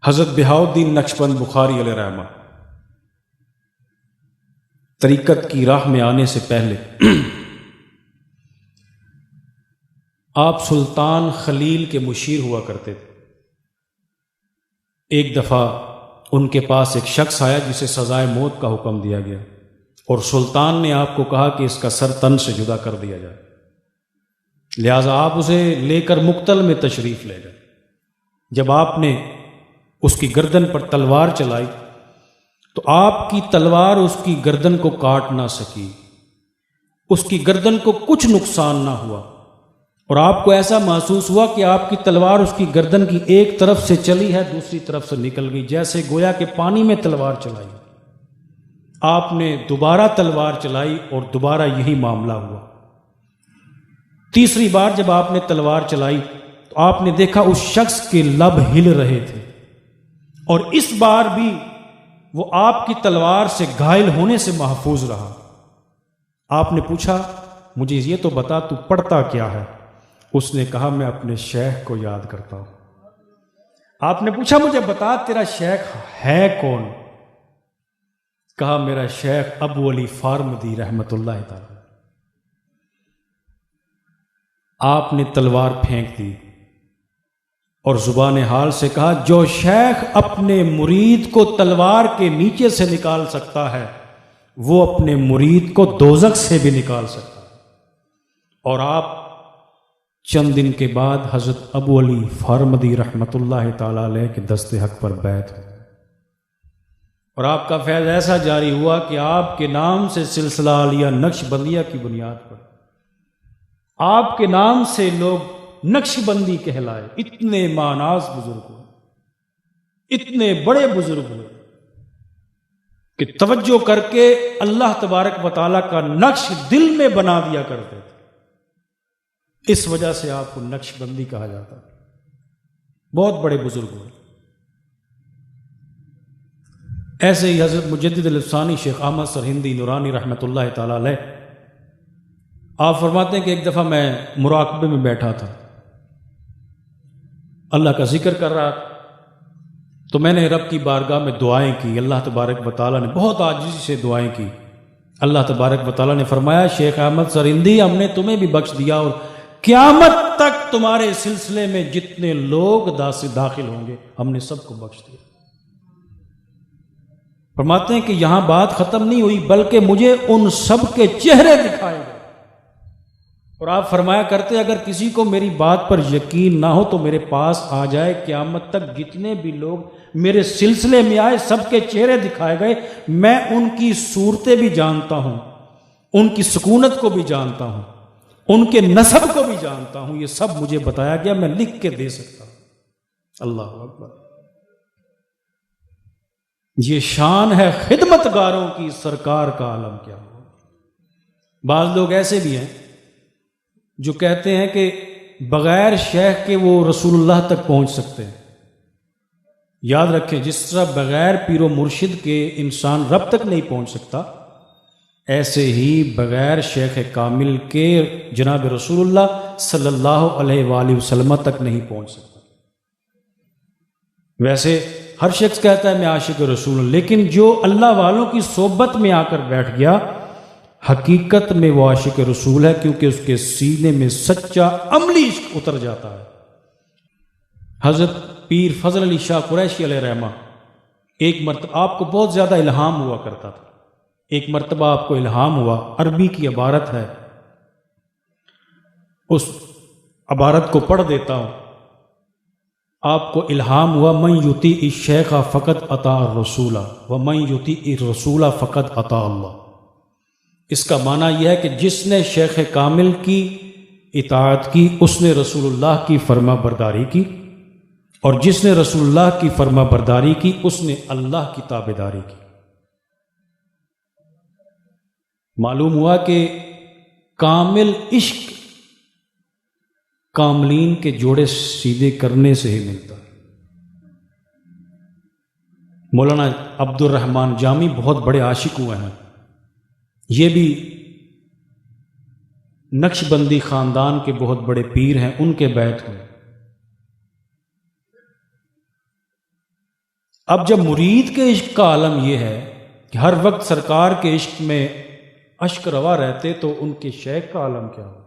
حضرت بہاؤالدین نقشبند بخاری علیہ رحمہ طریقت کی راہ میں آنے سے پہلے آپ سلطان خلیل کے مشیر ہوا کرتے تھے۔ ایک دفعہ ان کے پاس ایک شخص آیا جسے سزائے موت کا حکم دیا گیا، اور سلطان نے آپ کو کہا کہ اس کا سر تن سے جدا کر دیا جائے، لہذا آپ اسے لے کر مقتل میں تشریف لے گئے۔ جب آپ نے اس کی گردن پر تلوار چلائی تو آپ کی تلوار اس کی گردن کو کاٹ نہ سکی، اس کی گردن کو کچھ نقصان نہ ہوا، اور آپ کو ایسا محسوس ہوا کہ آپ کی تلوار اس کی گردن کی ایک طرف سے چلی ہے، دوسری طرف سے نکل گئی، جیسے گویا کہ پانی میں تلوار چلائی۔ آپ نے دوبارہ تلوار چلائی اور دوبارہ یہی معاملہ ہوا۔ تیسری بار جب آپ نے تلوار چلائی تو آپ نے دیکھا اس شخص کے لب ہل رہے تھے، اور اس بار بھی وہ آپ کی تلوار سے گھائل ہونے سے محفوظ رہا۔ آپ نے پوچھا، مجھے یہ تو بتا تو پڑھتا کیا ہے؟ اس نے کہا، میں اپنے شیخ کو یاد کرتا ہوں۔ آپ نے پوچھا، مجھے بتا تیرا شیخ ہے کون؟ کہا، میرا شیخ ابو علی فارمدی رحمت اللہ تعالی۔ آپ نے تلوار پھینک دی اور زبان حال سے کہا، جو شیخ اپنے مرید کو تلوار کے نیچے سے نکال سکتا ہے وہ اپنے مرید کو دوزخ سے بھی نکال سکتا ہے۔ اور آپ چند دن کے بعد حضرت ابو علی فارمدی رحمت اللہ تعالی علیہ کے دست حق پر بیعت ہوئے، اور آپ کا فیض ایسا جاری ہوا کہ آپ کے نام سے سلسلہ عالیہ نقش بندیہ کی بنیاد پر آپ کے نام سے لوگ نقش بندی کہلائے۔ اتنے ماناز بزرگ ہوئے، اتنے بڑے بزرگ ہوئے کہ توجہ کر کے اللہ تبارک و تعالیٰ کا نقش دل میں بنا دیا کرتے تھے۔ اس وجہ سے آپ کو نقش بندی کہا جاتا ہے۔ بہت بڑے بزرگ ہوئے۔ ایسے ہی حضرت مجدد الافسانی شیخ احمد سرہندی نورانی رحمت اللہ تعالی علیہ، آپ فرماتے ہیں کہ ایک دفعہ میں مراقبے میں بیٹھا تھا، اللہ کا ذکر کر رہا تھا، تو میں نے رب کی بارگاہ میں دعائیں کی۔ اللہ تبارک و تعالیٰ نے بہت عاجزی سے دعائیں کی۔ اللہ تبارک و تعالیٰ نے فرمایا، شیخ احمد سرہندی، ہم نے تمہیں بھی بخش دیا، اور قیامت تک تمہارے سلسلے میں جتنے لوگ داخل ہوں گے ہم نے سب کو بخش دیا۔ فرماتے ہیں کہ یہاں بات ختم نہیں ہوئی، بلکہ مجھے ان سب کے چہرے دکھائے گئے، اور آپ فرمایا کرتے، اگر کسی کو میری بات پر یقین نہ ہو تو میرے پاس آ جائے، قیامت تک جتنے بھی لوگ میرے سلسلے میں آئے سب کے چہرے دکھائے گئے، میں ان کی صورتیں بھی جانتا ہوں، ان کی سکونت کو بھی جانتا ہوں، ان کے نسب کو بھی جانتا ہوں، یہ سب مجھے بتایا گیا، میں لکھ کے دے سکتا ہوں۔ اللہ اکبر! یہ شان ہے خدمت گاروں کی، سرکار کا عالم کیا ہو۔ بعض لوگ ایسے بھی ہیں جو کہتے ہیں کہ بغیر شیخ کے وہ رسول اللہ تک پہنچ سکتے ہیں۔ یاد رکھیں، جس طرح بغیر پیر و مرشد کے انسان رب تک نہیں پہنچ سکتا، ایسے ہی بغیر شیخ کامل کے جناب رسول اللہ صلی اللہ علیہ وآلہ وسلم تک نہیں پہنچ سکتا۔ ویسے ہر شخص کہتا ہے میں عاشق رسول ہوں، لیکن جو اللہ والوں کی صحبت میں آ کر بیٹھ گیا، حقیقت میں وہ عاشق رسول ہے، کیونکہ اس کے سینے میں سچا عملی عشق اتر جاتا ہے۔ حضرت پیر فضل علی شاہ قریشی علیہ رحمہ، ایک مرتبہ آپ کو بہت زیادہ الہام ہوا کرتا تھا، ایک مرتبہ آپ کو الہام ہوا، عربی کی عبارت ہے، اس عبارت کو پڑھ دیتا ہوں۔ آپ کو الہام ہوا، من یطیع الشیخ فقط اطاع الرسول ومن یطیع الرسول فقط اطاع اللہ۔ اس کا معنی یہ ہے کہ جس نے شیخ کامل کی اطاعت کی اس نے رسول اللہ کی فرما برداری کی، اور جس نے رسول اللہ کی فرما برداری کی اس نے اللہ کی تابعداری کی۔ معلوم ہوا کہ کامل عشق کاملین کے جوڑے سیدھے کرنے سے ہی ملتا ہے۔ مولانا عبد الرحمن جامی بہت بڑے عاشق ہوئے ہیں، یہ بھی نقش بندی خاندان کے بہت بڑے پیر ہیں، ان کے بیعت ہوئے۔ اب جب مرید کے عشق کا عالم یہ ہے کہ ہر وقت سرکار کے عشق میں اشک روا رہتے، تو ان کے شیخ کا عالم کیا ہو؟